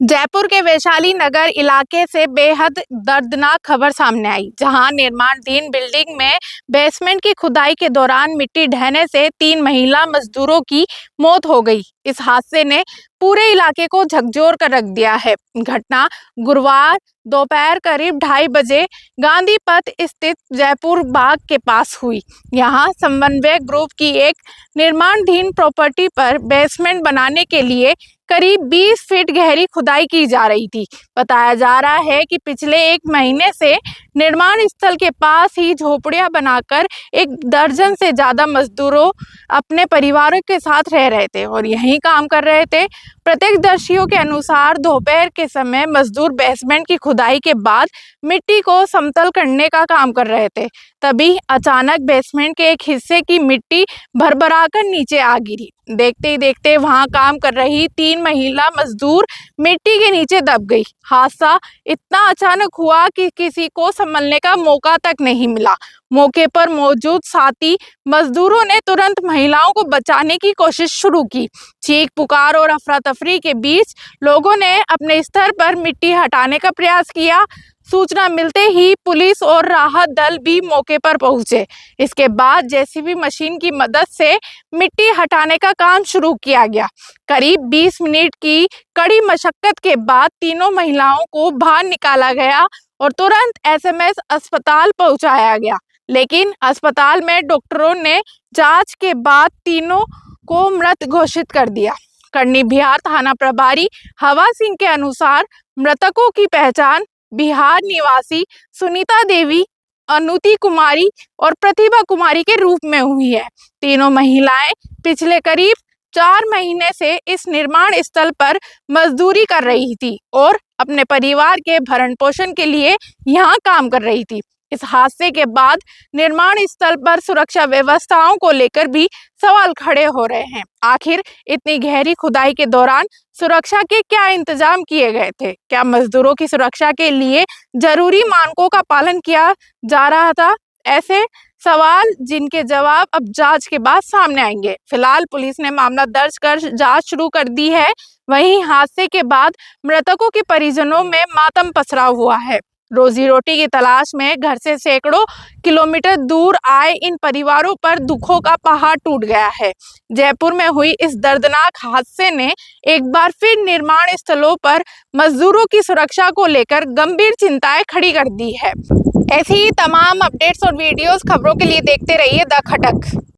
जयपुर के वैशाली नगर इलाके से बेहद दर्दनाक खबर सामने आई, जहां निर्माणाधीन बिल्डिंग में बेसमेंट की खुदाई के दौरान मिट्टी ढहने से 3 महिला मजदूरों की मौत हो गई। इस हादसे ने पूरे इलाके को झकझोर कर रख दिया है। घटना गुरुवार दोपहर करीब 2:30 बजे गांधी पथ स्थित जयपुर बाग के पास हुई। यहां समन्वय ग्रुप की एक निर्माणाधीन प्रॉपर्टी पर बेसमेंट बनाने के लिए करीब 20 फीट गहरी खुदाई की जा रही थी। बताया जा रहा है कि पिछले 1 महीने से निर्माण स्थल के पास ही झोपड़ियां बनाकर 1 दर्जन से ज्यादा मजदूरों अपने परिवारों के साथ रह रहे थे और यहीं काम कर रहे थे। प्रत्यक्षदर्शियों के अनुसार दोपहर के समय मजदूर बेसमेंट की खुदाई के बाद मिट्टी को समतल करने का काम कर रहे थे। तभी अचानक बेसमेंट के एक हिस्से की मिट्टी भरभराकर नीचे आ गिरी। देखते ही देखते वहां काम कर रही 3 महिला मजदूर मिट्टी के नीचे दब गई। हादसा इतना अचानक हुआ कि किसी को संभलने का मौका तक नहीं मिला। मौके पर मौजूद साथी मजदूरों ने तुरंत महिलाओं को बचाने की कोशिश शुरू की। चीख पुकार और अफरा तफरी के बीच लोगों ने अपने स्तर पर मिट्टी हटाने का प्रयास किया। सूचना मिलते ही पुलिस और राहत दल भी मौके पर पहुंचे। इसके बाद जेसीबी मशीन की मदद से मिट्टी हटाने का काम शुरू किया गया। करीब 20 मिनट की कड़ी मशक्कत के बाद तीनों महिलाओं को बाहर निकाला गया और तुरंत एसएमएस अस्पताल पहुंचाया गया, लेकिन अस्पताल में डॉक्टरों ने जांच के बाद तीनों को मृत घोषित कर दिया। करनी बिहार थाना प्रभारी हवा सिंह के अनुसार मृतकों की पहचान बिहार निवासी सुनीता देवी, अनुति कुमारी और प्रतिभा कुमारी के रूप में हुई है। तीनों महिलाएं पिछले करीब 4 महीने से इस निर्माण स्थल पर मजदूरी कर रही थी और अपने परिवार के भरण पोषण के लिए यहाँ काम कर रही थी। इस हादसे के बाद निर्माण स्थल पर सुरक्षा व्यवस्थाओं को लेकर भी सवाल खड़े हो रहे हैं। आखिर इतनी गहरी खुदाई के दौरान सुरक्षा के क्या इंतजाम किए गए थे? क्या मजदूरों की सुरक्षा के लिए जरूरी मानकों का पालन किया जा रहा था? ऐसे सवाल जिनके जवाब अब जांच के बाद सामने आएंगे। फिलहाल पुलिस ने मामला दर्ज कर जांच शुरू कर दी है। वहीं हादसे के बाद मृतकों के परिजनों में मातम पसरा हुआ है। रोजी रोटी की तलाश में घर से सैकड़ों किलोमीटर दूर आए इन परिवारों पर दुखों का पहाड़ टूट गया है। जयपुर में हुई इस दर्दनाक हादसे ने एक बार फिर निर्माण स्थलों पर मजदूरों की सुरक्षा को लेकर गंभीर चिंताएं खड़ी कर दी है। ऐसी ही तमाम अपडेट्स और वीडियोस खबरों के लिए देखते रहिए द खटक।